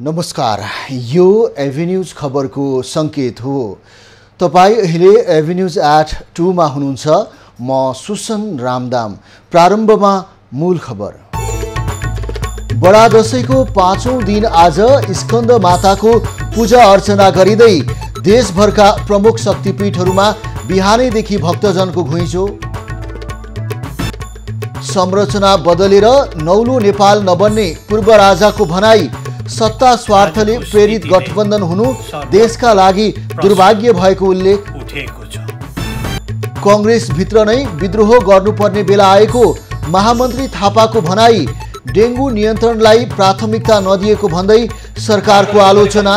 नमस्कार, यो एभेन्यूज खबरको संकेत हो। तपाईं अहिले एभेन्यूज @ 2 मा हुनुहुन्छ। म सुसन रामदाम। प्रारम्भमा मूल खबर। बडा दशैंको 5औं दिन आज स्कन्द माताको पूजा अर्चना गरिँदै देशभरका प्रमुख शक्तिपीठहरूमा बिहानैदेखि भक्तजनको घुइँचो। संरचना बदलेर नौलो नेपाल नबन्ने पूर्व राजाको भनाई। सत्ता स्वार्थले प्रेरित गठबन्धन हुनु देशका लागि दुर्भाग्य भएको उल्लेख। कांग्रेस भित्र नै विद्रोह गर्नुपर्ने बेला आएको महामन्त्री थापाको भनाई। डेंगू नियन्त्रणलाई प्राथमिकता नदिएको भन्दै सरकारको आलोचना।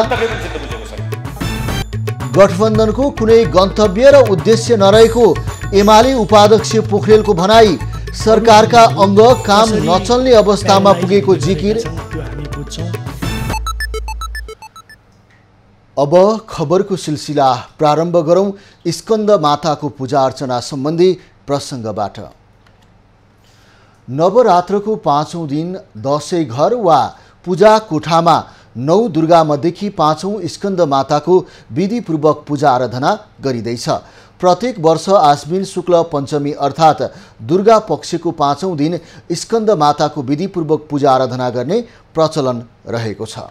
गठबन्धनको कुनै गन्तव्य र उद्देश्य नरहेको एमाले उपाध्यक्ष पोखरेलको भनाई। सरकारका अङ्ग काम नचल्ने अवस्थामा पुगेको जिकिर। अब खबरको सिलसिला प्रारम्भ गरौं स्कन्द माताको पूजा अर्चना सम्बन्धी प्रसङ्गबाट। नवरात्रको 5औं दिन दशैं घर वा पूजा कोठामा 9 दुर्गा मध्येकी 5औं स्कन्द माताको विधिपूर्वक पूजा आराधना गरिँदैछ। प्रत्येक वर्ष आश्विन शुक्ल पञ्चमी अर्थात् दुर्गा पक्षको 5औं दिन स्कन्द माताको विधिपूर्वक पूजा आराधना गर्ने प्रचलन रहेको छ।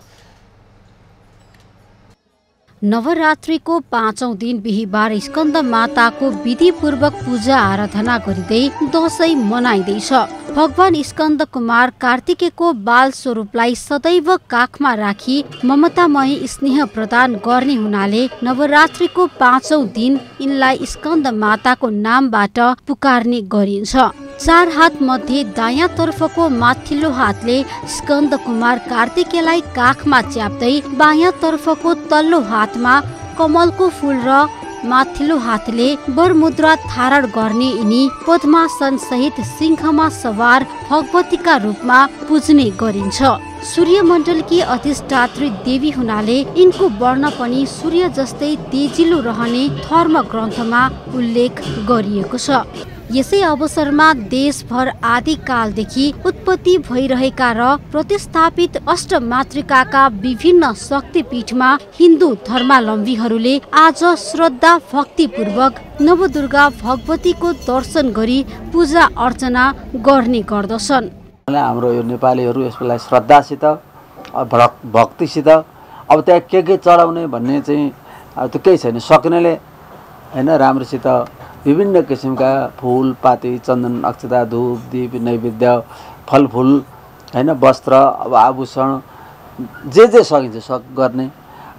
नवरात्रिको 5औं दिन बिहीबार स्कन्द माताको विधिपूर्वक पूजा आराधना गरिँदै दशैं मनाइँदैछ। भगवान स्कन्द कुमार कार्तिकेयको बाल स्वरूपलाई सदैव काखमा राखी ममतामय स्नेह प्रदान गर्ने हुनाले नवरात्रिको 5औं दिन यिनलाई स्कन्द माताको नामबाट पुकार्ने गरिन्छ। 4 हात मध्ये दायाँ तर्फको माथिल्लो हातले स्कन्द कुमार कार्तिकेयलाई काखमा च्याप्दै बायाँ तर्फको तल्लो हातमा कमलको फूल र माथिल्लो हातले वरमुद्रा धारण गर्ने यिनी पद्मासन सहित सिंहमा सवार भगवतीका रूपमा पुज्ने गरिन्छ। सूर्यमण्डलकी अधिष्ठात्री देवी हुनाले यिनको वर्ण पनि सूर्य जस्तै तेजिलो रहने धर्म ग्रन्थमा उल्लेख गरिएको छ। यसै अवसरमा देशभर आदिकालदेखि उत्पत्ति भइरहेका र प्रतिस्थापित अष्टमातृकाका विभिन्न शक्तिपीठमा हिन्दू धर्मावलम्बीहरूले आज श्रद्धा भक्तिपूर्वक नवदुर्गा भगवतीको दर्शन गरी पूजा अर्चना गर्ने गर्दछन्। हाम्रो यो नेपालीहरू यसलाई श्रद्धासित भक्तिसित अब त्यहाँ के चढाउने भन्ने चाहिँ त्यो केही छैन। सक्नेले हैन राम्रोसित विभिन्न किसिमका फूल पाती चन्दन अक्षता धूप दीप नैवेद्य फलफूल हैन वस्त्र अब आभूषण जे सकिन्छ गर्ने।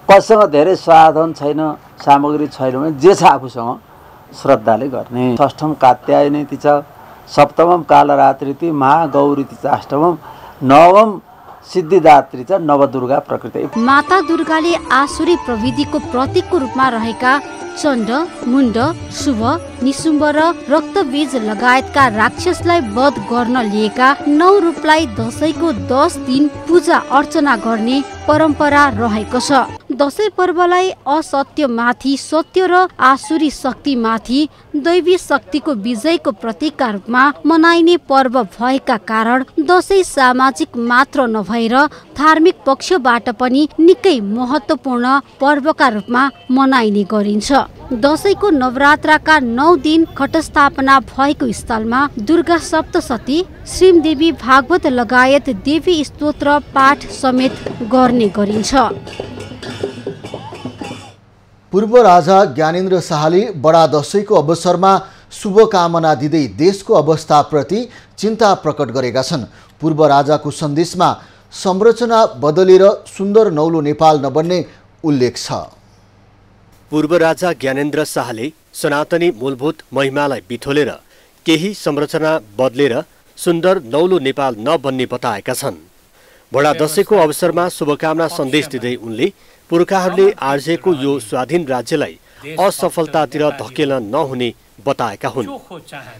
कसैसँग धेरै साधन छैन सामग्री छैन भने जे छ आफूसँग श्रद्धाले गर्ने। षष्ठम कात्यायनीति च सप्तमम कालरात्रिति महागौरीति च अष्टमम नवम सिद्धिदात्री च नवदुर्गा प्रकृति। माता दुर्गाले आसुरी प्रविधिको प्रतीकको रूपमा रहेका चण्ड मुण्ड शुभ निशुम्भ र रक्तबीज लगायतका राक्षसलाई वध गर्न लिएका 9 रूपलाई दशैंको 10 दिन पूजा अर्चना गर्ने परम्परा रहेको छ। दशैं पर्वलाई असत्यमाथि सत्य र आसुरी शक्तिमाथि दैवी शक्तिको विजयको प्रतीकका रूपमा मनाइने पर्व भएका कारण दशैं सामाजिक मात्र नभएर धार्मिक पक्षबाट पनि निकै महत्त्वपूर्ण पर्वका रूपमा मनाइने गरिन्छ। दशैंको नवरात्रका 9 दिन घटस्थापना भएको स्थलमा दुर्गा सप्तशती, श्रीमदेवी भागवत लगायत देवी स्तोत्र पाठ समेत गर्ने गरिन्छ। पूर्व राजा ज्ञानेन्द्र शाहले बडा दशैंको अवसरमा शुभकामना दिँदै देशको अवस्थाप्रति चिन्ता प्रकट गरेका छन्। पूर्व राजाको सन्देशमा संरचना बदलेर सुन्दर नौलो नेपाल नबन्ने उल्लेख छ। पूर्व राजा ज्ञानेन्द्र शाहले सनातनी मूलभूत महिमालाई बिथोलेर केही संरचना बदलेर सुन्दर नौलो नेपाल नबन्ने बताएका छन्। बडा दशैंको अवसरमा शुभकामना सन्देश दिँदै उनले पुर्खाहरूले आर्जेको यो स्वाधीन राज्यलाई असफलतातिर धकेल्न नहुने बताएका हुन्।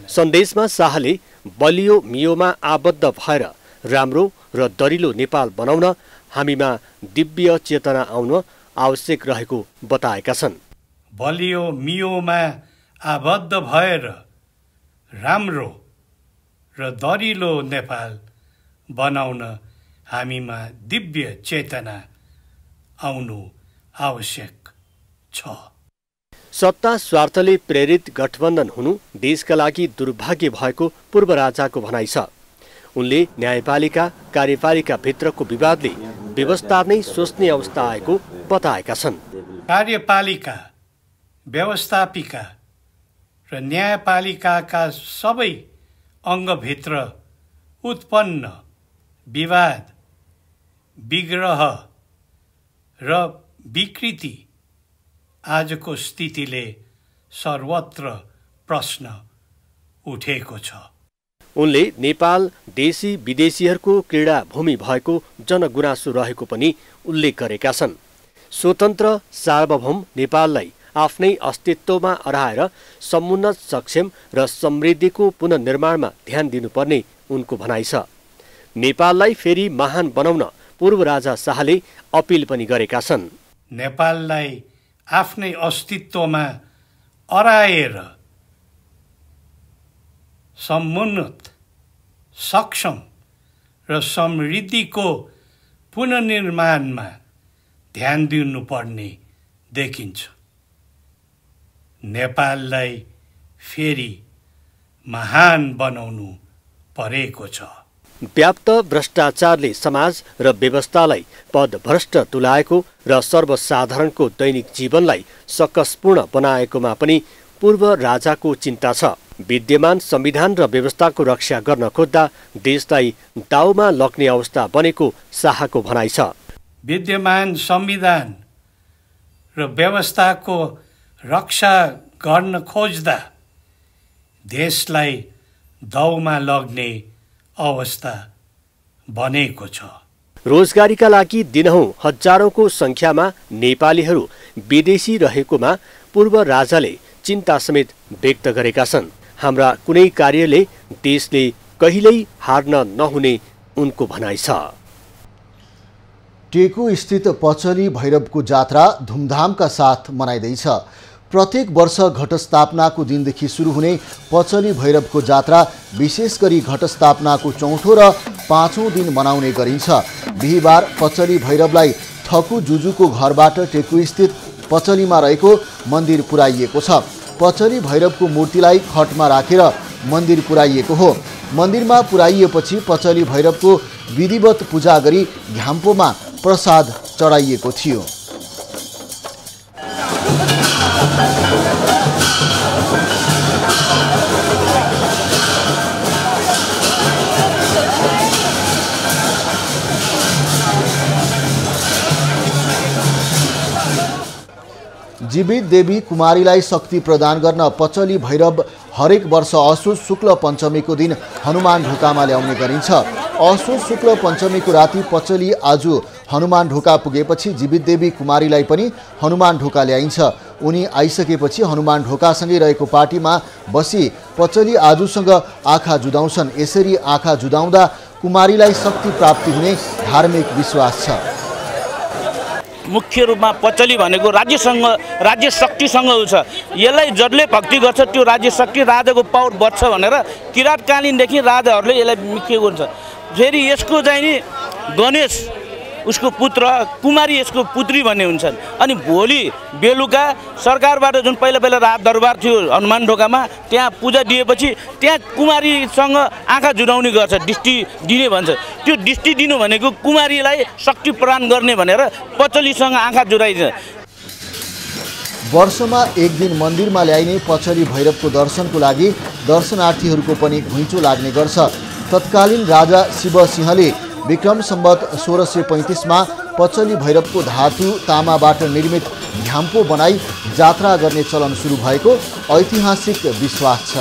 सन्देशमा शाहले बलियो मियोमा आबद्ध भएर राम्रो र दरिलो नेपाल बनाउन हामीमा दिव्य चेतना आउन आवश्यक रहेको बताएका छन्। बलियो मियोमा आबद्ध भएर राम्रो र दरिलो नेपाल बनाउन हामीमा दिव्य चेतना आउनु आवश्यक छ। सत्ता स्वार्थले प्रेरित गठबन्धन हुनु देशका लागि दुर्भाग्य भएको पूर्व राजाको भनाइ छ। उनले न्यायपालिका कार्यपालिका भित्रको विवादले व्यवस्था नै सोच्ने अवस्था आएको बताएका छन्। कार्यपालिका, व्यवस्थापिका र न्यायपालिकाका सबै अङ्गभित्र उत्पन्न विवाद, विग्रह र विकृति आजको स्थितिले सर्वत्र प्रश्न उठेको छ। उनले नेपाल देशी विदेशीहरूको क्रीडा भूमि भएको जनगुनासो रहेको पनि उल्लेख गरेका छन्। स्वतन्त्र सार्वभौम नेपाललाई आफ्नै अस्तित्वमा अराएर समुन्नत, सक्षम र समृद्धिको पुनर्निर्माणमा ध्यान दिनुपर्ने उनको भनाइ छ। नेपाललाई फेरि महान बनाउन पूर्व राजा शाहले अपिल पनि गरेका छन्। नेपाललाई आफ्नै अस्तित्वमा अराएर समुन्नत, सक्षम र समृद्धिको पुनर्निर्माणमा ध्यान दिनुपर्ने देखिन्छ। नेपाललाई फेरि महान बनाउनु परेको छ। व्याप्त भ्रष्टाचारले समाज र व्यवस्थालाई पदभ्रष्ट तुल्याएको र सर्वसाधारणको दैनिक जीवनलाई सकसपूर्ण बनाएकोमा पनि पूर्व राजाको चिन्ता छ। विद्यमान संविधान र व्यवस्थाको रक्षा गर्न खोज्दा देशलाई दाउमा लग्ने अवस्था बनेको शाहको भनाइ छ। विद्यमान संविधान र व्यवस्थाको रक्षा गर्न खोज्दा देशलाई दाउमा लग्ने अवस्था बनेको छ। रोजगारीका लागि दिनहुँ हजारौंको संख्यामा नेपालीहरू विदेशी रहेकोमा पूर्व राजाले चिन्ता समेत व्यक्त गरेका छन्। हाम्रा कुनै कार्यले देशले कहिल्यै हार्न नहुने उनको भनाइ छ। टेकु स्थित पचली भैरवको जात्रा धुमधामका साथ मनाइँदैछ। प्रत्येक वर्ष घटस्थापनाको दिनदेखि सुरु हुने पचली भैरवको जात्रा विशेष गरी घटस्थापनाको चौथो र पाँचौं दिन मनाउने गरिन्छ। बिहिबार पचली भैरवलाई थकु जुजुको घरबाट टेकु स्थित पचलीमा रहेको मन्दिर पुर्याइएको छ। पचली भैरवको मूर्तिलाई खटमा राखेर मन्दिर पुर्याइएको हो। मन्दिरमा पुर्याइएपछि पचली भैरवको विधिवत पूजा गरी घ्याम्पोमा प्रसाद चढाइएको थियो। जीवित देवी कुमारीलाई शक्ति प्रदान गर्न पचली भैरव हरेक वर्ष असोज शुक्ल पञ्चमीको दिन हनुमान ढोकामा ल्याउने गरिन्छ। असोज शुक्ल पञ्चमीको राति पचली आज हनुमान ढोका पुगेपछि जीवित देवी कुमारीलाई पनि हनुमान ढोका ल्याइन्छ। उनी आइसकेपछि हनुमान ढोकासँगै रहेको पार्टीमा बसी पचली आजूसँग आँखा जुदाउँछन्। यसरी आँखा जुदाउँदा कुमारीलाई शक्ति प्राप्ति हुने धार्मिक विश्वास छ। मुख्य रूपमा पचली भनेको राज्य शक्तिसँग छ। यसलाई जसले भक्ति गर्छ त्यो राज्य शक्ति, राजाको पावर बढ्छ भनेर किराँतकालीनदेखि राजाहरूले यसलाई मुख्य हुन्छ। फेरि यसको चाहिँ नि गणेश उसको पुत्र, कुमारी यसको पुत्री भन्ने हुन्छन्। अनि भोलि बेलुका सरकारबाट जुन पहिला राज दरबार थियो हनुमान ढोकामा, त्यहाँ पूजा दिएपछि त्यहाँ कुमारीसँग आँखा जुदाउने गर्छ, दृष्टि दिने भन्छ। त्यो दृष्टि दिनु भनेको कुमारीलाई शक्ति प्रदान गर्ने भनेर पचलीसँग आँखा जुदाइन्छ। वर्षमा एक दिन मन्दिरमा ल्याइने पचली भैरवको दर्शनको लागि दर्शनार्थीहरूको पनि घुइँचो लाग्ने गर्छ। तत्कालीन राजा शिवसिंहले विक्रम सम्वत 1635 मा पचली भैरवको धातु तामाबाट निर्मित घ्याम्पो बनाई जात्रा गर्ने चलन सुरु भएको ऐतिहासिक विश्वास छ।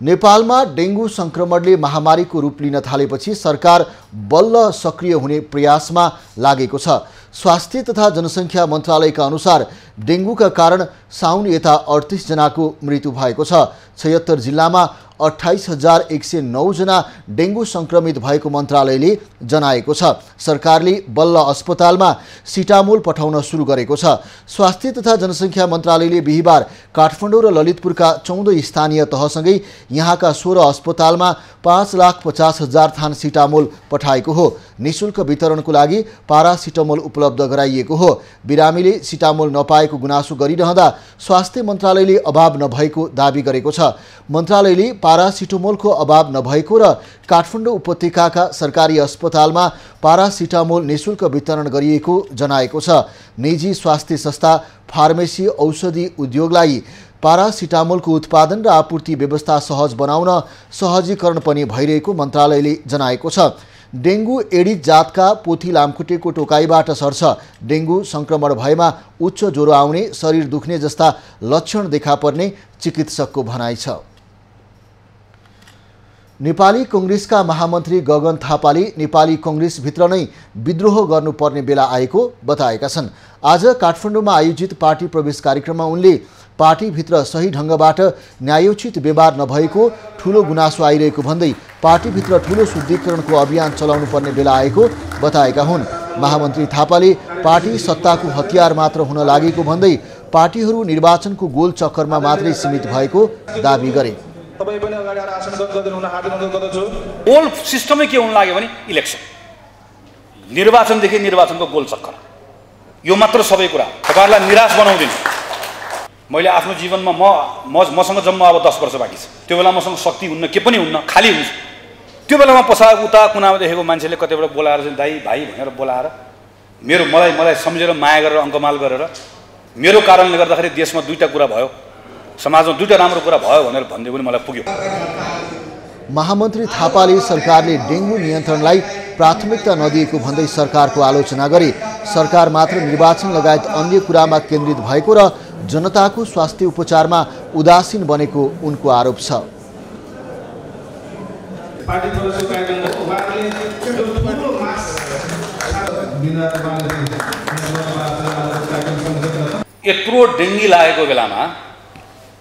नेपालमा डेङ्गु संक्रमणले महामारीको रूप लिन थालेपछि सरकार बल्ल सक्रिय हुने प्रयासमा लागेको छ। स्वास्थ्य तथा जनसङ्ख्या मन्त्रालयका अनुसार डेङ्गुका कारण साउन यता 38 जनाको मृत्यु भएको छ। 76 जिल्लामा 28,109 जना डेङ्गु संक्रमित भएको मन्त्रालयले जनाएको छ। सरकारले बल्ल अस्पतालमा सिटामोल पठाउन सुरु गरेको छ। स्वास्थ्य तथा जनसङ्ख्या मन्त्रालयले बिहिबार काठमाडौँ र ललितपुरका 14 स्थानीय तहसँगै यहाँका 16 अस्पतालमा 5,50,000 थान सिटामोल पठाएको हो। निःशुल्क वितरणको लागि पारासिटामोल उपलब्ध गराइएको हो। बिरामीले सिटामोल नपाएको गुनासो गरिरहँदा स्वास्थ्य मन्त्रालयले अभाव नभएको दाबी गरेको छ। मन्त्रालयले पारासिटामोलको अभाव नभएको र काठमाडौँ उपत्यकाका सरकारी अस्पतालमा पारासिटामोल निःशुल्क वितरण गरिएको जनाएको छ। निजी स्वास्थ्य संस्था, फार्मेसी, औषधि उद्योगलाई पारासिटामोलको उत्पादन र आपूर्ति व्यवस्था सहज बनाउन सहजीकरण पनि भइरहेको मन्त्रालयले जनाएको छ। डेङ्गु एडिस जातका पोथी लामखुट्टेको टोकाइबाट सर्छ। डेङ्गु संक्रमण भएमा उच्च ज्वरो आउने, शरीर दुख्ने जस्ता लक्षण देखा पर्ने चिकित्सकको भनाइ छ। नेपाली कांग्रेसका महामन्त्री गगन थापाले नेपाली कांग्रेसभित्र नै विद्रोह गर्नुपर्ने बेला आएको बताएका छन्। आज काठमाडौँमा आयोजित पार्टी प्रवेश कार्यक्रममा उनले पार्टीभित्र सही ढङ्गबाट न्यायोचित व्यवहार नभएको ठूलो गुनासो आइरहेको भन्दै पार्टीभित्र ठूलो शुद्धिकरणको अभियान चलाउनु पर्ने बेला आएको बताएका हुन्। महामन्त्री थापाले पार्टी सत्ताको हतियार मात्र हुन लागेको भन्दै पार्टीहरू निर्वाचनको गोल चक्करमा मात्रै सीमित भएको दाबी गरे। गोल सिस्टमै के हुन लाग्यो भने इलेक्सन, निर्वाचनदेखि निर्वाचनको गोल चक्कर, यो मात्र सबै कुरा तपाईहरुलाई निराश बनाउँदिन। मैले आफ्नो जीवनमा मसँग जम्मा अब 10 वर्ष बाँकी छ। त्यो बेला मसँग शक्ति हुन्न, के पनि हुन्न, खाली हुन्छ। त्यो बेलामा पछा उता कुनामा देखेको मान्छेले कतैबाट बोलाएर चाहिँ दाइ भाइ भनेर बोलाएर मलाई सम्झेर माया गरेर अङ्कमाल गरेर मेरो कारणले गर्दाखेरि देशमा दुईटा कुरा भयो, समाजमा दुईटा राम्रो कुरा भयो भनेर भन्दै पनि मलाई पुग्यो। महामन्त्री थापाले सरकारले डेङ्गु नियन्त्रणलाई प्राथमिकता नदिएको भन्दै सरकारको आलोचना गरे। सरकार मात्र निर्वाचन लगायत अन्य कुरामा केन्द्रित भएको र जनताको स्वास्थ्य उपचारमा उदासीन बनेको उनको आरोप छ। यत्रो डेङ्गी लागेको बेलामा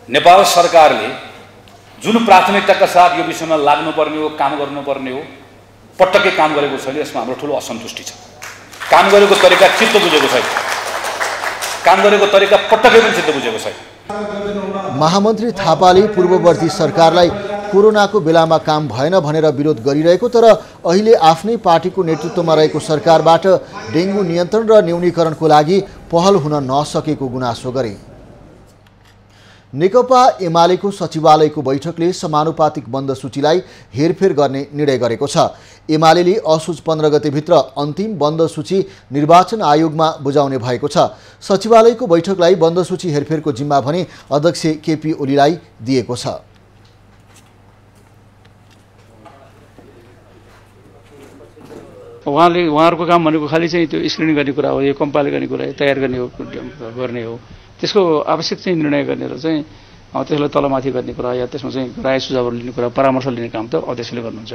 नेपाल सरकारले जुन प्राथमिकताका साथ यो विषयमा लाग्नुपर्ने हो, काम गर्नुपर्ने हो, पटक्कै काम गरेको छैन। यसमा हाम्रो ठुलो असन्तुष्टि छ। काम गरेको तरिका चित्त बुझेको छैन, काम गरेको तरिका पटक्कै पनि चित्त बुझेको छैन। महामन्त्री थापाले पूर्ववर्ती सरकारलाई कोरोनाको बेलामा काम भएन भनेर विरोध गरिरहेको तर अहिले आफ्नै पार्टीको नेतृत्वमा रहेको सरकारबाट डेङ्गु नियन्त्रण र न्यूनीकरणको लागि पहल हुन नसकेको गुनासो गरे। नेकपा एमालेको सचिवालयको बैठकले समानुपातिक बन्द सूचीलाई हेरफेर गर्ने निर्णय गरेको छ। एमालेले असोज 15 गतेभित्र अन्तिम बन्द सूची निर्वाचन आयोगमा बुझाउने भएको छ। सचिवालयको बैठकलाई बन्द सूची हेरफेरको जिम्मा भने अध्यक्ष केपी ओलीलाई दिएको छ। उहाँहरूको काम भनेको खालि चाहिँ त्यो स्क्रिनिङ गर्ने कुरा हो, यो कम्पाइल गर्ने कुरा हो, तयार गर्ने हो। त्यसको आवश्यक चाहिँ निर्णय गर्ने र चाहिँ त्यसलाई तलमाथि गर्ने कुरा या त्यसमा चाहिँ राय सुझावहरू लिने कुरा, परामर्श लिने काम त अध्यक्षले गर्नुहुन्छ।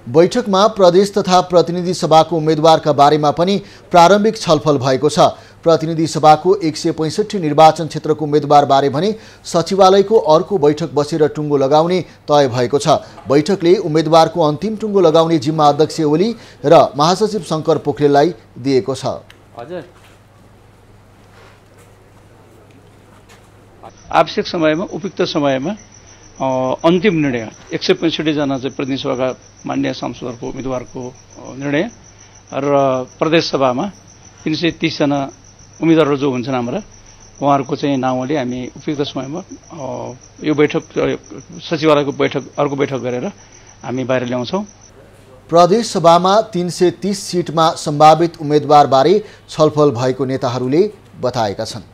बैठकमा प्रदेश तथा प्रतिनिधि सभाको उम्मेदवारका बारेमा पनि प्रारम्भिक छलफल भएको छ। प्रतिनिधि सभाको 165 निर्वाचन क्षेत्रको उम्मेदवार बारे भने सचिवालयको अर्को बैठक बसेर टुङ्गो लगाउने तय भएको छ। बैठकले उम्मेदवारको अन्तिम टुङ्गो लगाउने जिम्मा अध्यक्ष ओली र महासचिव शङ्कर पोखरेललाई दिएको छ। आवश्यक समयमा, उपयुक्त समयमा अन्तिम निर्णय 165 जना चाहिँ प्रतिनिधि सभाका मान्य सांसदहरूको उम्मेदवारको निर्णय र प्रदेश सभामा 330 जना उम्मेदवारहरू जो हुन्छन् हाम्रा, उहाँहरूको चाहिँ नाउँले हामी उपयुक्त समयमा यो बैठक सचिवालयको अर्को बैठक गरेर हामी बाहिर ल्याउँछौँ। प्रदेश सभामा 330 सिटमा सम्भावित उम्मेदवारबारे छलफल भएको नेताहरूले बताएका छन्।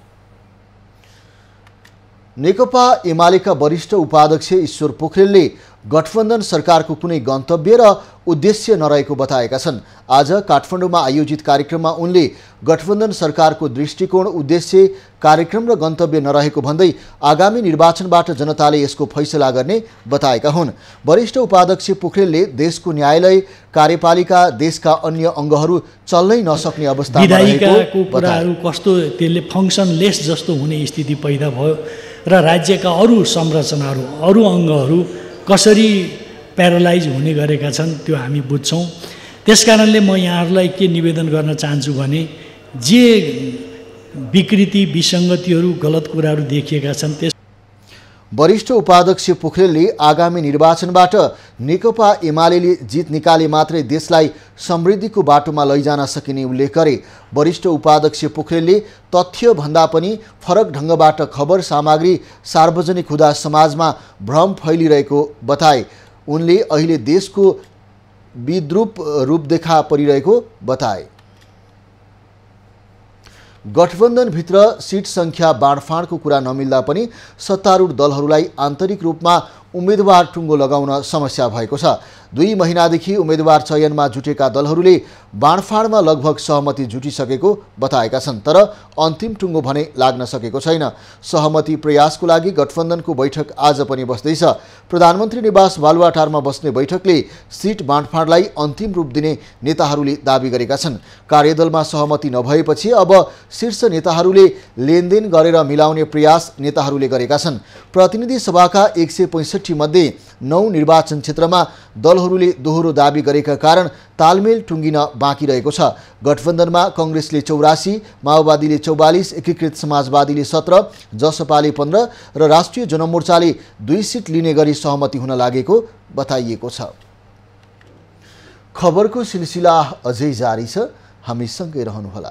नेकपा एमालेका वरिष्ठ उपाध्यक्ष ईश्वर पोखरेलले गठबन्धन सरकारको कुनै गन्तव्य र उद्देश्य नरहेको बताएका छन्। आज काठमाडौँमा आयोजित कार्यक्रममा उनले गठबन्धन सरकारको दृष्टिकोण, उद्देश्य, कार्यक्रम र गन्तव्य नरहेको भन्दै आगामी निर्वाचनबाट जनताले यसको फैसला गर्ने बताएका हुन्। वरिष्ठ उपाध्यक्ष पोखरेलले देशको न्यायालय, कार्यपालिका, देशका अन्य अङ्गहरू चल्नै नसक्ने अवस्थामा रहेको कुराहरू कस्तो त्यसले फङ्सनलेस जस्तो हुने स्थिति पैदा भयो र राज्यका अरू संरचनाहरू, अरू अङ्गहरू कसरी प्यारालाइज हुने गरेका छन् त्यो हामी बुझ्छौँ। त्यसकारणले म यहाँहरूलाई के निवेदन गर्न चाहन्छु भने जे विकृति, विसङ्गतिहरू, गलत कुराहरू देखिएका छन् त्यस वरिष्ठ उपाध्यक्ष पोखरेलले आगामी निर्वाचनबाट नेकपा एमाले जित निकाले मात्रै देशलाई समृद्धिको बाटोमा लैजान सकिने उल्लेख गरे। वरिष्ठ उपाध्यक्ष पोखरेलले तथ्य भन्दा पनि फरक ढङ्गबाट खबर सामग्री सार्वजनिक हुँदा समाजमा भ्रम फैलिरहेको बताए। उनले अहिले देशको विद्रूप रूप देखा परिरहेको बताए। गठबन्धनभित्र सिट सङ्ख्या बाँडफाँडको कुरा नमिल्दा पनि सत्तारूढ दलहरूलाई आन्तरिक रूपमा उम्मेदवार टुङ्गो लगाउन समस्या भएको छ। 2 महिनादेखि उम्मेदवार चयनमा जुटेका दलहरूले बाँडफाँडमा लगभग सहमति जुटिसकेको बताएका छन्, तर अन्तिम टुङ्गो भने लाग्न सकेको छैन। सहमति प्रयासको लागि गठबन्धनको बैठक आज पनि बस्दैछ। प्रधानमन्त्री निवास बालुवाटारमा बस्ने बैठकले सिट बाँडफाँडलाई अन्तिम रूप दिने नेताहरूले दाबी गरेका छन्। कार्यदलमा सहमति नभएपछि अब शीर्ष नेताहरूले लेनदेन गरेर मिलाउने प्रयास नेताहरूले गरेका छन्। प्रतिनिधि सभाका 165 मध्ये 9 निर्वाचन क्षेत्रमा दलहरूले दोहोरो दाबी गरेका कारण तालमेल टुङ्गिन बाँकी रहेको छ। गठबन्धनमा कङ्ग्रेसले 84, माओवादीले 44, एकीकृत समाजवादीले 17, जसपाले 15 र राष्ट्रिय जनमोर्चाले 2 सिट लिने गरी सहमति हुन लागेको बताइएको छ। खबरको सिलसिला अझै जारी छ, हामी सँगै रहनुहोला।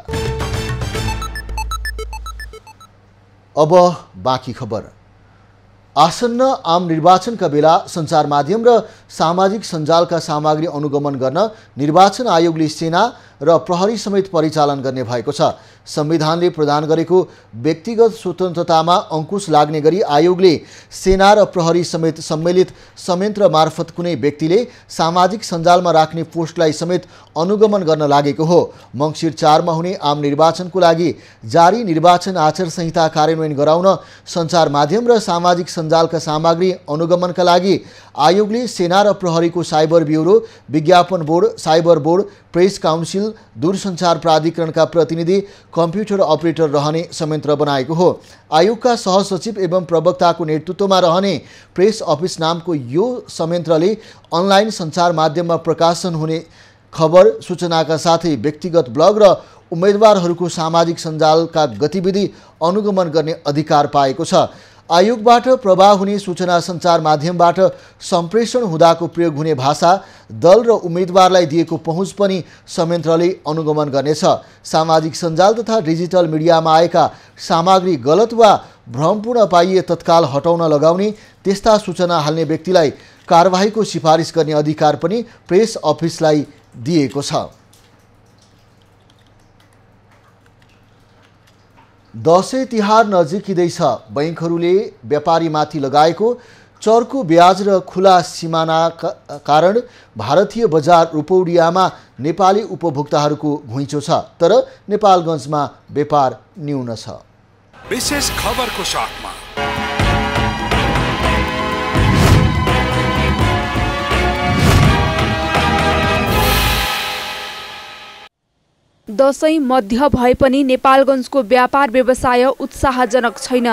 अब बाँकी खबर। आसन्न आम निर्वाचनका बेला सञ्चार माध्यम र सामाजिक सञ्जालका सामग्री अनुगमन गर्न निर्वाचन आयोगले सेना र प्रहरी समेत परिचालन गर्ने भएको छ। संविधानले प्रदान गरेको व्यक्तिगत स्वतन्त्रतामा अंकुश लाग्ने गरी आयोगले सेना र प्रहरी समेत सम्मिलित संयन्त्र मार्फत कुनै व्यक्तिले सामाजिक सञ्जालमा राख्ने पोस्टलाई समेत अनुगमन गर्न लागेको हो। मङ्सिर 4 मा हुने आम निर्वाचनको लागि जारी निर्वाचन आचार संहिता कार्यान्वयन गराउन सञ्चार माध्यम र सामाजिक सञ्जालका सामग्री अनुगमनका लागि आयोगले सेना र प्रहरीको साइबर ब्युरो, विज्ञापन board, cyber board, press council, दूरसञ्चार प्राधिकरणका प्रतिनिधि, कम्प्युटर अपरेटर रहने संयन्त्र बनाएको हो। आयोगका सहसचिव एवं प्रवक्ताको नेतृत्वमा रहने प्रेस अफिस नामको यो संयन्त्रले अनलाइन सञ्चार माध्यममा प्रकाशन हुने खबर, सूचनाका साथै व्यक्तिगत ब्लग र उम्मेदवारहरूको सामाजिक सञ्जालका गतिविधि अनुगमन गर्ने अधिकार पाएको छ। आयोगबाट प्रवाह हुने सूचना सञ्चार माध्यमबाट सम्प्रेषण हुँदाको प्रयोग हुने भाषा, दल र उम्मेदवारलाई दिएको पहुँच पनि संयन्त्रले अनुगमन गर्नेछ। सामाजिक सञ्जाल तथा डिजिटल मिडियामा आएका सामग्री गलत वा भ्रमपूर्ण पाइए तत्काल हटाउन लगाउने, त्यस्ता सूचना हाल्ने व्यक्तिलाई कारबाहीको सिफारिस गर्ने अधिकार पनि प्रेस अफिसलाई दिएको छ। दसैँ तिहार नजिकिँदैछ। बैंकहरूले व्यापारीमाथि लगाएको चर्को ब्याज र खुला सिमानाका कारण भारतीय बजार रुपौडियामा नेपाली उपभोक्ताहरूको घुइँचो छ, तर नेपालगञ्जमा व्यापार न्यून छ। विशेष खबरको साथमा दशैं मध्य भए पनि नेपालगञ्जको व्यापार व्यवसाय उत्साहजनक छैन।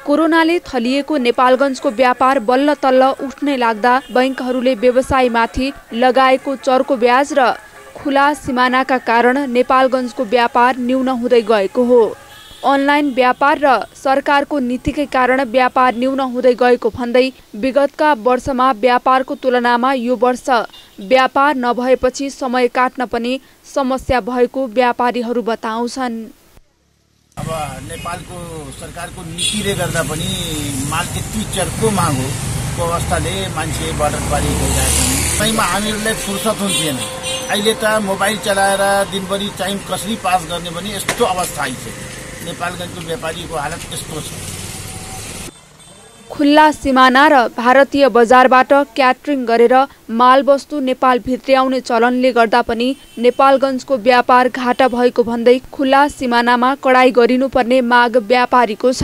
कोरोनाले थलिएको नेपालगञ्जको व्यापार बल्ल तल्ल उठ्नै लाग्दा बैंकहरूले व्यवसायमाथि लगाएको चर्को ब्याज र खुला सिमानाका कारण नेपालगञ्जको व्यापार न्यून हुँदै गएको हो। अनलाइन व्यापार र सरकारको नीतिकै कारण व्यापार न्यून हुँदै गएको भन्दै विगतका वर्षमा व्यापारको तुलनामा यो वर्ष व्यापार नभएपछि समय काट्न पनि समस्या भएको व्यापारीहरू बताउँछन्। अब नेपालको सरकारको नीतिले गर्दा पनि माल यति चर्को माग हो अवस्थाले मान्छे बर्डर पारी गइरहेको छ। त्यसैमा हामीहरूलाई फुर्सद हुन्थेन। अहिले त मोबाइल चलाएर दिनभरि टाइम कसरी पास गर्ने भने यस्तो अवस्था आइसक्यो। नेपालगञ्जको व्यापारीको हालत यस्तो छ। खुल्ला सिमाना र भारतीय बजारबाट क्याटरिङ गरेर मालवस्तु नेपाल भित्र्याउने चलनले गर्दा पनि नेपालगञ्जको व्यापार घाटा भएको भन्दै खुल्ला सिमानामा कडाई गरिनुपर्ने माग व्यापारीको छ।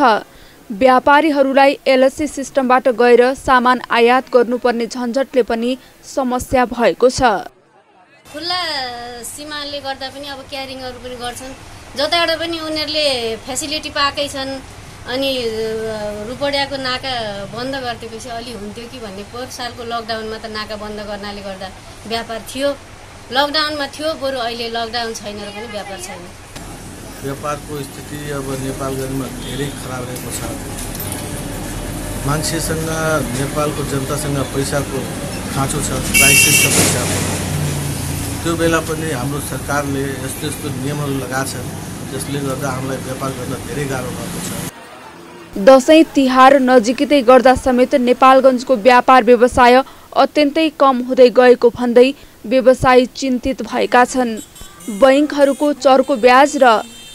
व्यापारीहरूलाई एलसी सिस्टमबाट गएर सामान आयात गर्नुपर्ने झन्झटले पनि समस्या भएको छ। खुल्ला सीमाले गर्दा पनि अब क्यारिङहरू पनि गर्छन्, जताबाट पनि उनीहरूले फेसिलिटी पाएकै छन्। अनि रुपडियाको नाका बन्द गरिदिएपछि अलि हुन्थ्यो कि भन्ने पोहोर सालको लकडाउनमा त नाका बन्द गर्नाले गर्दा व्यापार थियो, लकडाउनमा थियो, बरु अहिले लकडाउन छैन र पनि व्यापार छैन। व्यापारको स्थिति अब नेपालगञ्जमा धेरै खराब रहेको छ। मान्छेसँग नेपालको जनतासँग पैसाको खाँचो छ, क्राइसिस छ पैसाको। त्यो बेला पनि हाम्रो सरकारले यस्तो यस्तो नियमहरू लगाएको छन् जसले गर्दा हामीलाई व्यापार गर्न धेरै गाह्रो भएको छ। दशैं तिहार नजिकै गर्दा समेत नेपालगञ्जको व्यापार व्यवसाय अत्यन्तै कम हुँदै गएको भन्दै व्यवसायी चिन्तित भएका छन्। बैंकहरूको चर्को ब्याज र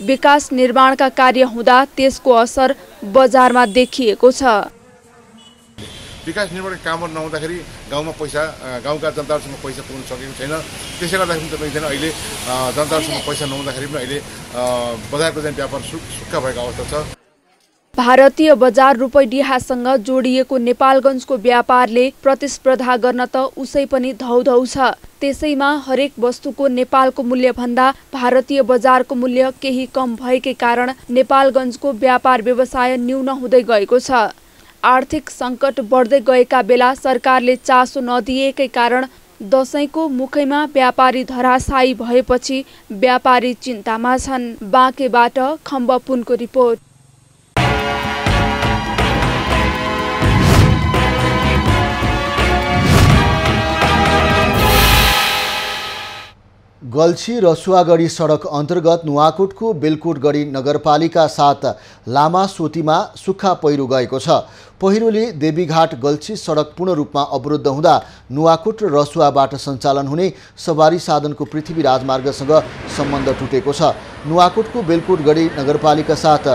विकास निर्माणका कार्य हुँदा त्यसको असर बजारमा देखिएको छ। विकास निर्माणका कामहरू नहुँदाखेरि गाउँमा पैसा, गाउँका जनताहरूसँग पैसा पुग्न सकेको छैन। त्यसै गर्दाखेरि तपाईँ अहिले जनताहरूसँग पैसा नहुँदाखेरि पनि अहिले बजारको चाहिँ व्यापार सुक्खा भएको अवस्था छ। भारतीय बजार रूपैडिहासँग जोडिएको नेपालगञ्जको व्यापारले प्रतिस्पर्धा गर्न त उसै पनि धौधौ छ। त्यसैमा हरेक वस्तुको नेपालको मूल्य भन्दा भारतीय बजारको मूल्य केही कम भएकै कारण नेपालगञ्जको व्यापार व्यवसाय न्यून हुँदै गएको छ। आर्थिक सङ्कट बढ्दै गएका बेला सरकारले चासो नदिएकै कारण दशैंको मुखैमा व्यापारी धराशायी भएपछि व्यापारी चिन्तामा छन्। बाँकेबाट खम्बपुनको रिपोर्ट। गल्छी रसुवागढी सडक अन्तर्गत नुवाकोटको बेलकोटगढी नगरपालिका 7 लामा सोतीमा सुक्खा पहिरो गएको छ। पहिरोले देवीघाट गल्छी सडक पूर्ण रूपमा अवरुद्ध हुँदा नुवाकोट र रसुवाबाट सञ्चालन हुने सवारी साधनको पृथ्वी राजमार्गसँग सम्बन्ध टुटेको छ। नुवाकोटको बेलकोटगढी नगरपालिका 7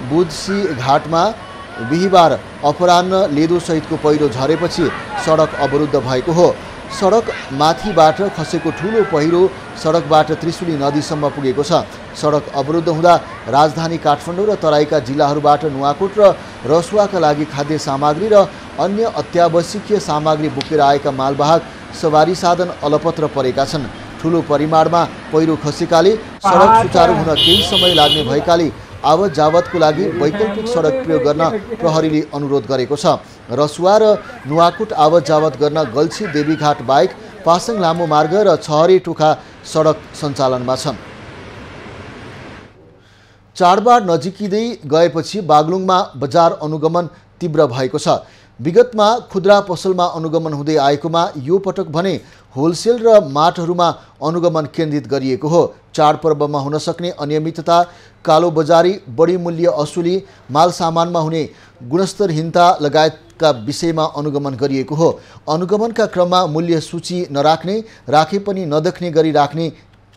बुधसी घाटमा बिहिबार अपराह्न लेदोसहितको पहिरो झरेपछि सडक अवरुद्ध भएको हो। सडक माथिबाट खसेको ठूलो पहिरो सडकबाट त्रिशुली नदीसम्म पुगेको छ। सडक अवरुद्ध हुँदा राजधानी काठमाडौँ र तराईका जिल्लाहरूबाट नुवाकोट र रसुवाका लागि खाद्य सामग्री र अन्य अत्यावश्यकीय सामग्री बोकेर आएका मालवाहक सवारी साधन अलपत्र परेका छन्। ठूलो परिमाणमा पहिरो खसेकाले सडक सुचारू हुन केही समय लाग्ने भएकाले आवत जावतको लागि वैकल्पिक सडक प्रयोग गर्न प्रहरीले अनुरोध गरेको छ। रसुवा र नुवाकोट आवत जावत गर्न गल्छी देवीघाट बाहेक पासाङ लामो मार्ग र छहरे टोखा सडक सञ्चालनमा छन्। चाडबाड नजिकिँदै गएपछि बागलुङमा बजार अनुगमन तीव्र भएको छ। विगतमा खुद्रा पसलमा अनुगमन हुँदै आएकोमा यो पटक भने होलसेल र मार्टहरूमा अनुगमन केन्द्रित गरिएको हो। चाडपर्वमा हुन सक्ने अनियमितता, कालोबजारी, बढी मूल्य असुली, माल सामानमा हुने गुणस्तरहीनता लगायतका विषयमा अनुगमन गरिएको हो। अनुगमनका क्रममा मूल्य सूची नराख्ने, राखे पनि नदेख्ने गरी राख्ने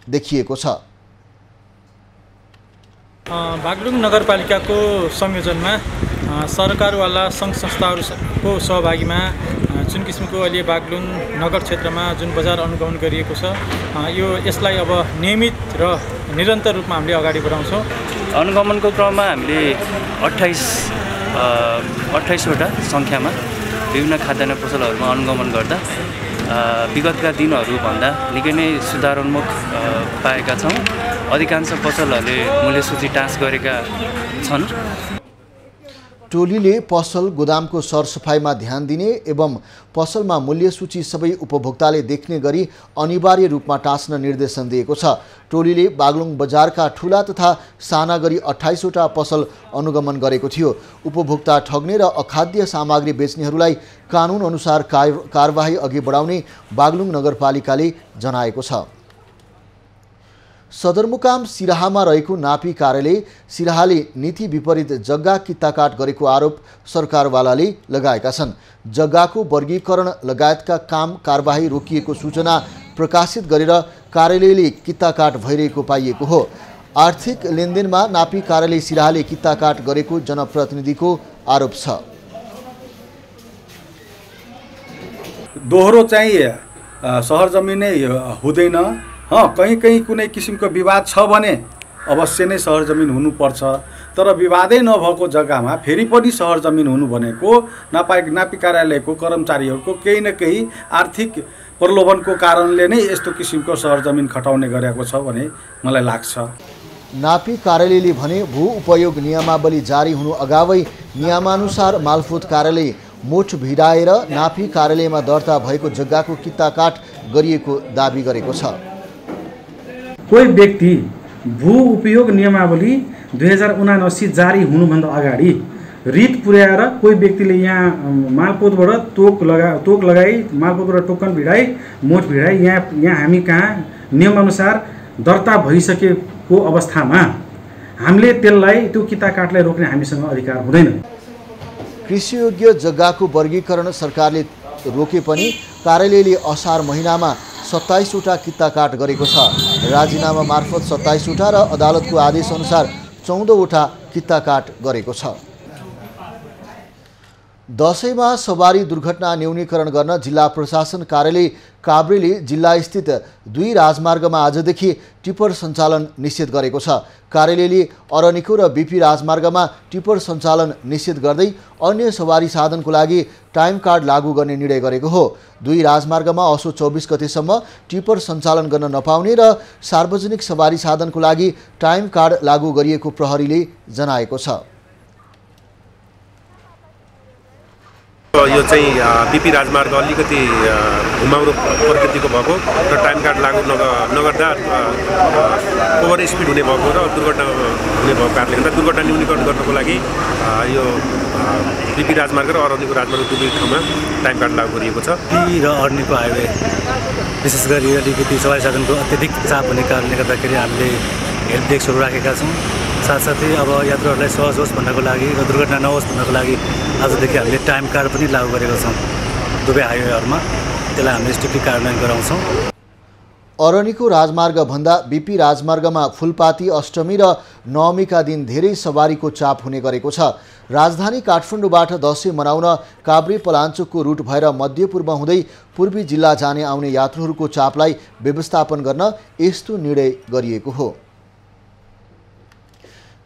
देखिएको छ। बागलुङ नगरपालिकाको संयोजनमा सरकारवाला सङ्घ संस्थाहरूको सहभागीमा जुन किसिमको अहिले बागलुङ नगर क्षेत्रमा जुन बजार अनुगमन गरिएको छ, यसलाई अब नियमित र निरन्तर रूपमा हामीले अगाडि बढाउँछौँ। अनुगमनको क्रममा हामीले 28वटा सङ्ख्यामा विभिन्न खाद्यान्न पसलहरूमा अनुगमन गर्दा विगतका दिनहरूभन्दा निकै नै सुधारोन्मुख पाएका छौँ। अधिकांश पसलहरूले मूल्य सूची टाँस गरेका छन्। टोलीले पसल गोदामको सरसफाइमा ध्यान दिने एवं पसलमा मूल्य सूची सबै उपभोक्ताले देख्ने गरी अनिवार्य रूपमा टाँस्न निर्देशन दिएको छ। टोलीले बागलुङ बजारका ठूला तथा साना गरी 28वटा पसल अनुगमन गरेको थियो। उपभोक्ता ठग्ने र अखाद्य सामग्री बेच्नेहरूलाई कानुन अनुसार कारबाही अघि बढाउने बागलुङ नगरपालिकाले जनाएको छ। सदरमुकाम सिराहामा रहेको नापी कार्यालय सिराहाले नीति विपरीत जग्गा कित्ताकाट गरेको आरोप सरकारवालाले लगाएका छन्। जग्गाको वर्गीकरण लगायतका काम कारबाही रोकिएको सूचना प्रकाशित गरेर कार्यालयले कित्ताकाट भइरहेको पाइएको हो। आर्थिक लेनदेनमा नापी कार्यालय सिराहाले कित्ताकाट गरेको जनप्रतिनिधिको आरोप छ। दोहोरो चाहिँ सहर जमिनै हुँदैन। कहीँ कुनै किसिमको विवाद छ भने अवश्य नै सहर जमिन हुनुपर्छ, तर विवादै नभएको जग्गामा फेरि पनि सहर जमिन हुनु भनेको नापी कार्यालयको कर्मचारीहरूको केही न केही आर्थिक प्रलोभनको कारणले नै यस्तो किसिमको सहर जमिन खटाउने गरेको छ भन्ने मलाई लाग्छ। नापी कार्यालयले भने भू उपयोग नियमावली जारी हुनु अगावै नियमानुसार मालपोत कार्यालय मोठ भिडाएर नापी कार्यालयमा दर्ता भएको जग्गाको कित्ताकाट गरिएको दाबी गरेको छ। कोही व्यक्ति भू उपयोग नियमावली 2079 जारी हुनुभन्दा अगाडि रिट पुर्याएर कोही व्यक्तिले यहाँ मालपोतबाट तोक लगाई मालपोतबाट टोकन भिडाई मोठ भिडाई यहाँ हामी कहाँ नियमअनुसार दर्ता भइसकेको अवस्थामा हामीले त्यसलाई त्यो किताकाटलाई रोक्ने हामीसँग अधिकार हुँदैन। कृषियोग्य जग्गाको वर्गीकरण सरकारले रोके पनि कार्यालयले असार महिनामा 27 वटा कित्ताकाट गरेको छ। राजीनामा मार्फत 27 वटा र अदालतको आदेश अनुसार 14 वटा कित्ताकाट गरेको छ। दशैंमा सवारी दुर्घटना न्यूनीकरण गर्न जिल्ला प्रशासन कार्यालय काभ्रेले जिल्लास्थित 2 राजमार्गमा आजदेखि टिप्पर सञ्चालन निषेध गरेको छ। कार्यालयले अरनिको र बीपी राजमार्गमा टिप्पर सञ्चालन निषेध गर्दै अन्य सवारी साधनको लागि टाइम कार्ड लागू गर्ने निर्णय गरेको हो। 2 राजमार्गमा असो 24 गतेसम्म टिप्पर सञ्चालन गर्न नपाउने र सार्वजनिक सवारी साधनको लागि टाइम कार्ड लागू गरिएको प्रहरीले जनाएको छ। यो चाहिँ बीपी राजमार्ग अलिकति घुमाउरो प्रकृतिको भएको र टाइम कार्ड लागू नगर्दा ओभर स्पिड हुने भएको र दुर्घटना हुने भएको कारणले गर्दा दुर्घटना न्यूनीकरण गर्नको लागि यो बीपी राजमार्ग र अरनिको राजमार्ग दुवै ठाउँमा टाइम कार्ड लागू गरिएको छ। बीपी र अरनिको हाइवे विशेष गरी अलिकति सवारी साधनको अत्यधिक चाप हुने कारणले गर्दाखेरि हामीले हेल्प डेस्कहरू राखेका छौँ। साथसाथै अब यात्रुहरूलाई सहज होस् भन्नको लागि र दुर्घटना नहोस् भन्नको लागि आजदेखि हामीले टाइम कार्ड पनि लागू गरेका छौँ दुवै हाइवेहरूमा। त्यसलाई हामीले स्ट्रिक्टली कार्यान्वयन गराउँछौँ। अरनिको राजमार्ग भन्दा बीपी राजमार्गमा फुलपाती अष्टमी र नवमीका दिन धेरै सवारीको चाप हुने गरेको छ। राजधानी काठमाडौँबाट दशैं मनाउन काभ्रे पलाञ्चोकको रुट भएर मध्यपूर्व हुँदै पूर्वी जिल्ला जाने आउने यात्रुहरूको चापलाई व्यवस्थापन गर्न यस्तो निर्णय गरिएको हो।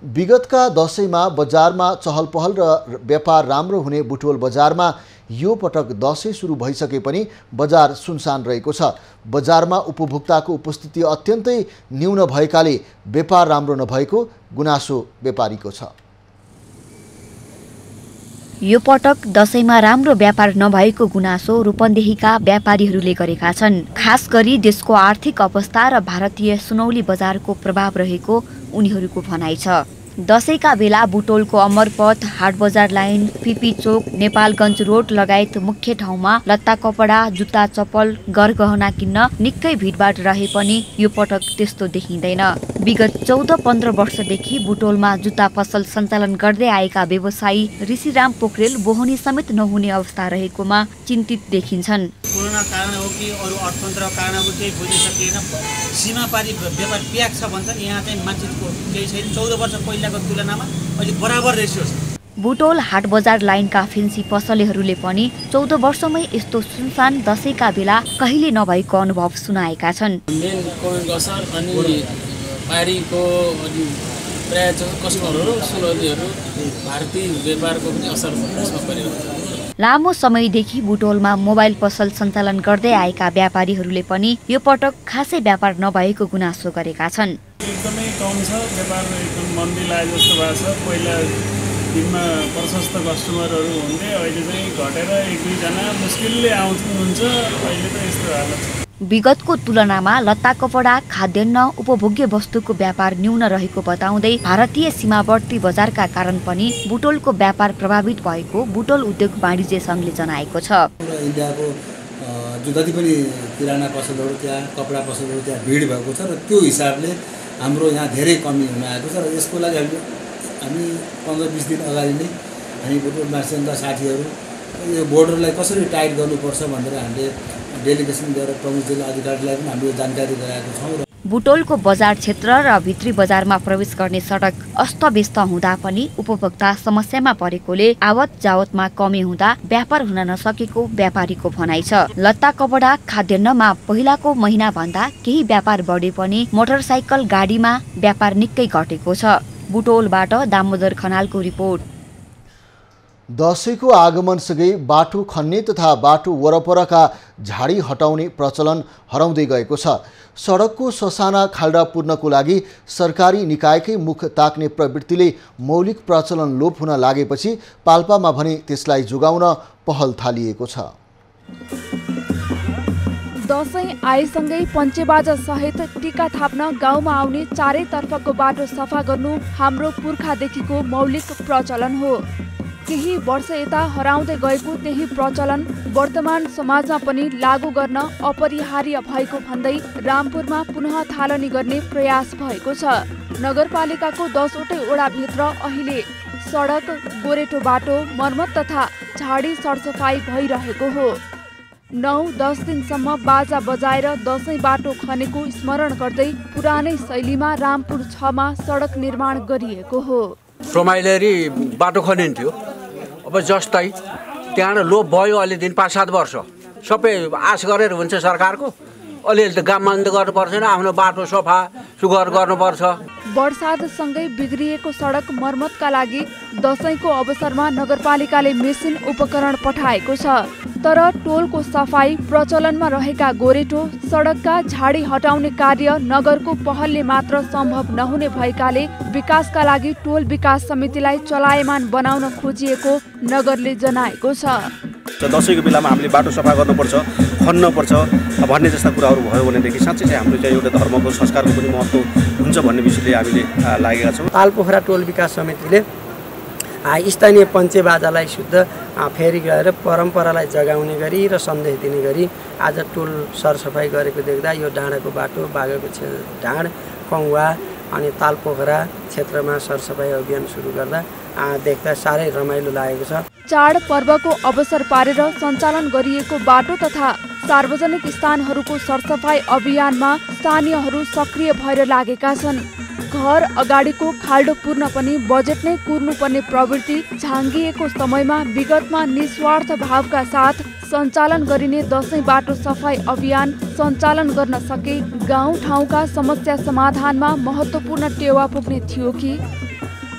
विगतका दशैंमा बजारमा चहलपहल र व्यापार राम्रो हुने बुटोल बजारमा यो पटक दशैं सुरु भइसके पनि बजार सुनसान रहेको छ। बजारमा उपभोक्ताको उपस्थिति अत्यन्तै न्यून भएकाले व्यापार राम्रो नभएको गुनासो व्यापारीको छ। यो पटक दशैंमा राम्रो व्यापार नभएको गुनासो रूपन्देहीका व्यापारीहरूले गरेका छन्। खास गरी देशको आर्थिक अवस्था र भारतीय सुनौली बजारको प्रभाव रहेको उनीहरूको भनाइ छ। दशैंका बेला बुटोलको अमरपथ, हाटबजार लाइन, पिपी चोक, नेपालगञ्ज रोड लगायत मुख्य ठाउँमा लत्ता कपडा, जुत्ता चप्पल, गरगहना किन्न निकै भिडभाड रहे पनि यो पटक त्यस्तो देखिँदैन। विगत 14-15 वर्षदेखि बुटोलमा जुत्ता पसल सञ्चालन गर्दै आएका व्यवसायी ऋषिराम पोखरेल बोहनी समेत नहुने अवस्था रहेकोमा चिन्तित देखिन्छन्। कोरोना कारण हो कि अरू अर्थतन्त्र कारण हो केही बुझ्न सकिएन। सीमापारी व्यापार प्याक छ भन्छन्, यहाँ चाहिँ मान्छेको केही छैन। 14 वर्ष पहिलाको तुलनामा अहिले बराबर रेसियो छ। बुटोल हाटबजार लाइनका फेन्सी पसलेहरूले पनि 14 वर्षमै यस्तो सुनसान दशैंका बेला कहिले नभएको अनुभव सुनाएका छन्। मेन कोभिडको असर अनि पारीको अनि प्राय कस्टमरहरू सुनौलीहरू भारतीय व्यापारको पनि असर यसमा परिरहेको छ। लामो समयदेखि बुटोलमा मोबाइल पसल सञ्चालन गर्दै आएका व्यापारीहरूले पनि यो पटक खासै व्यापार नभएको गुनासो गरेका छन्। एकदमै कम छ व्यापार, एकदम मन्दी लाग्यो जस्तो भएको छ। पहिला दिनमा प्रशस्त कस्टमरहरू हुन्थे, अहिले चाहिँ घटेर 1-2 जना मुस्किलले आउँनुहुन्छ। अहिले त यस्तो हालत छ। विगतको तुलनामा लत्ता कपडा, खाद्यान्न, उपभोग्य वस्तुको व्यापार न्यून रहेको बताउँदै भारतीय सीमावर्ती बजारका कारण पनि बुटोलको व्यापार प्रभावित भएको बुटोल उद्योग वाणिज्य सङ्घले जनाएको छ। इन्डियाको जति पनि किराना पसलहरू त्यहाँ, कपडा पसलहरू त्यहाँ भिड भएको छ र त्यो हिसाबले हाम्रो यहाँ धेरै कमी हुन आएको छ र यसको लागि हामी 15-20 दिन अगाडि नै हामी बुटोल मार्सेन्टका साथीहरू यो बोर्डरलाई कसरी टाइट गर्नुपर्छ भनेर हामीले डेलिगेसन गरेर प्रमुख जिल्ला अधिकारीलाई पनि हामीले जानकारी गराएको छौँ। बुटोलको बजार क्षेत्र र भित्री बजारमा प्रवेश गर्ने सडक अस्तव्यस्त हुँदा पनि उपभोक्ता समस्यामा परेकोले आवत जावतमा कमी हुँदा व्यापार हुन नसकेको व्यापारीको भनाइ छ। लत्ता कपडा खाद्यान्नमा पहिलाको महिना भन्दा केही व्यापार बढे पनि मोटरसाइकल गाडीमा व्यापार निकै घटेको छ। बुटोलबाट दामोदर खनालको रिपोर्ट। दशैंको आगमनसँगै बाटो खन्ने तथा बाटो वरपरका झाडी हटाउने प्रचलन हराउँदै गएको छ। सडकको ससाना खाल्डा पुर्नको लागि सरकारी निकायकै मुख ताक्ने प्रवृत्तिले मौलिक प्रचलन लोप हुन लागेपछि पाल्पामा भने त्यसलाई जोगाउन पहल थालिएको छ। दशैं आएसँगै पञ्चेबाजा सहित टीका थाप्न गाउँमा आउने चारैतर्फको बाटो सफा गर्नु हाम्रो पुर्खादेखिको मौलिक प्रचलन हो। केही वर्ष यता हराउँदै गएको त्यही प्रचलन वर्तमान समाजमा पनि लागू गर्न अपरिहार्य भएको भन्दै रामपुरमा पुनः थालनी गर्ने प्रयास भएको छ। नगरपालिकाको 10वटै वडाभित्र अहिले सडक, गोरेटो बाटो मर्मत तथा झाडी सरसफाई भइरहेको हो। 9-10 दिनसम्म बाजा बजाएर दशैं बाटो खनेको स्मरण गर्दै पुरानै शैलीमा रामपुर 6 मा सडक निर्माण गरिएको हो। रमाइलेरी बाटो खनिन्थ्यो। अब जस्तै त्यहाँ लोप भयो अलि दिन 5-7 वर्ष सबै आश गरेर हुन्छ सरकारको। अलिअलि त काम बन्द गर्नु पर्दैन, आफ्नो बाटो सफा सुग्घर गर्नुपर्छ। वर्षादसँगै बिग्रिएको सडक मर्मतका लागि दशैंको अवसरमा नगरपालिकाले मेसिन उपकरण पठाएको छ। तर टोलको सफाई, प्रचलनमा रहेका गोरेटो, सडकका झाडी हटाउने कार्य नगरको पहलले मात्र सम्भव नहुने भएकाले विकासका लागि टोल विकास समितिलाई चलायमान बनाउन खोजिएको नगरले जनाएको छ। दशैंको बेलामा हामीले बाटो सफा गर्नुपर्छ, खन्नुपर्छ भन्ने जस्ता कुराहरू भयो भनेदेखि साँच्चै चाहिँ हाम्रो चाहिँ एउटा धर्मको संस्कारको पनि महत्त्व हुन्छ भन्ने विषयले हामीले लागेका छौँ। तालपोखरा टोल विकास समितिले स्थानीय पञ्चेबाजालाई शुद्ध फेरि गएर परम्परालाई जगाउने गरी र सन्देश दिने गरी आज टोल सरसफाइ गरेको देख्दा यो डाँडाको बाटो, बागेको ढाड, कौवा अनि तालपोखरा क्षेत्रमा सरसफाइ अभियान सुरु गर्दा देख्दा साह्रै रमाइलो लागेको छ। चाड पर्वको अवसर पारेर सञ्चालन गरिएको बाटो तथा सार्वजनिक स्थानहरूको सरसफाइ अभियानमा स्थानीयहरू सक्रिय भएर लागेका छन्। घर अगाडिको खाल्डो पूर्ण पनि बजेट नै कुर्नुपर्ने प्रवृत्ति झाँगिएको समयमा विगतमा निस्वार्थ भावका साथ सञ्चालन गरिने दशैं बाटो सफाई अभियान सञ्चालन गर्न सके गाउँ ठाउँका समस्या समाधानमा महत्त्वपूर्ण टेवा पुग्ने थियो कि?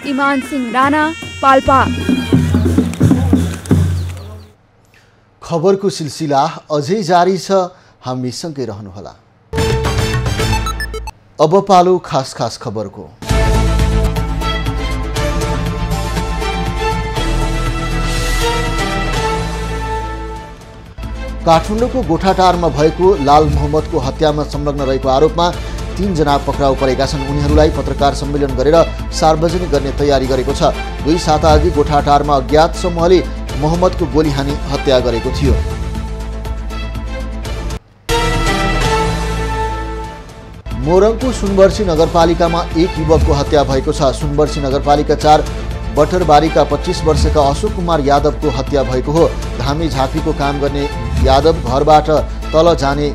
इमान सिंह राणा, पाल्पा। खबरको सिलसिला अझै जारी छ, हामी सँगै रहनुहोला। अब पालो खास खबरको। काठमाडौँको गोठाटारमा भएको लाल मोहम्मदको हत्यामा संलग्न रहेको आरोपमा 3 जना पक्राउ परेका छन्। उनीहरूलाई पत्रकार सम्मेलन गरेर सार्वजनिक गर्ने तयारी गरेको छ। 2 साता अघि गोठाटारमा अज्ञात समूहले मोहम्मदको गोली हानी हत्या गरेको थियो। मोरङको सुनवर्सी नगरपालिकामा एक युवकको हत्या भएको छ। सुनवर्सी नगरपालिका 4 बटरबारीका 25 वर्षका अशोक कुमार यादवको हत्या भएको हो। धामी झाँक्रीको काम गर्ने यादव घरबाट तल जाने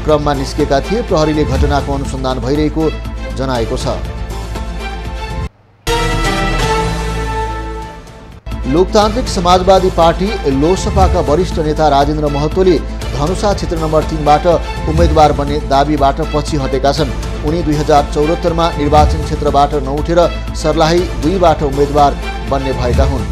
क्रममा निस्केका थिए। प्रहरीले घटनाको अनुसन्धान भइरहेको जनाएको छ। लोकतान्त्रिक समाजवादी पार्टी लोसपाका वरिष्ठ नेता राजेन्द्र महतोले धनुषा क्षेत्र नम्बर 3 बाट उम्मेदवार बन्ने दाबीबाट पछि हटेका छन्। उनी 2074 मा निर्वाचन क्षेत्रबाट नउठेर सर्लाही 2 बाट उम्मेदवार बन्ने भएका हुन्।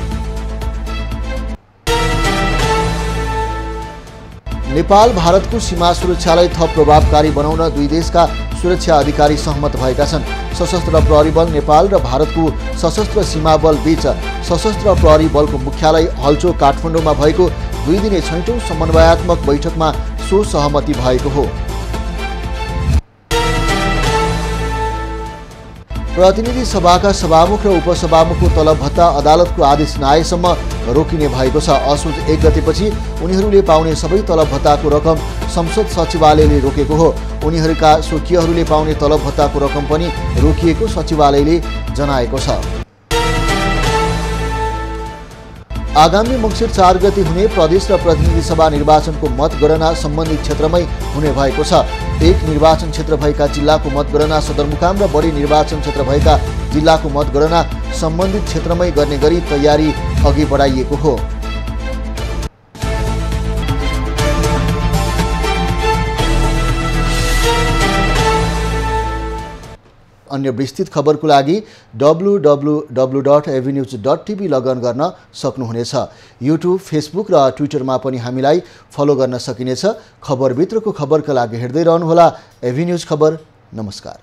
नेपाल भारतको सीमा सुरक्षालाई थप प्रभावकारी बनाउन 2 देशका सुरक्षा अधिकारी सहमत भएका छन्। सशस्त्र प्रहरी बल नेपाल र भारतको सशस्त्र सीमा बल बीच सशस्त्र प्रहरी बलको मुख्यालय हल्चो काठमाडौँमा भएको 2 दिने 6औं समन्वयात्मक बैठकमा सो सहमति भएको हो। प्रतिनिधि सभाका सभामुख र उपसभामुखको तलब भत्ता अदालतको आदेश नआएसम्म रोकिने भएको छ। असोज 1 गतेपछि उनीहरूले पाउने सबै तलब भत्ताको रकम संसद सचिवालयले रोकेको हो। उनीहरूका स्वकीयहरूले पाउने तलब भत्ताको रकम पनि रोकिएको सचिवालयले जनाएको छ। आगामी मङ्सिर 4 गते हुने प्रदेश र प्रतिनिधि सभा निर्वाचनको मतगणना सम्बन्धित क्षेत्रमै हुने भएको छ। एक निर्वाचन क्षेत्र भएका जिल्लाको मतगणना सदरमुकाम र बढी निर्वाचन क्षेत्र भएका जिल्लाको मतगणना सम्बन्धित क्षेत्रमै गर्ने गरी तयारी अघि बढाइएको हो। अन्य विस्तृत खबरको लागि www.avnews.tv लगइन गर्न सक्नुहुनेछ। युट्युब, फेसबुक र ट्विटरमा पनि हामीलाई फलो गर्न सकिनेछ। खबरभित्रको खबरका लागि हेर्दै रहनुहोला एभी न्यूज खबर। नमस्कार।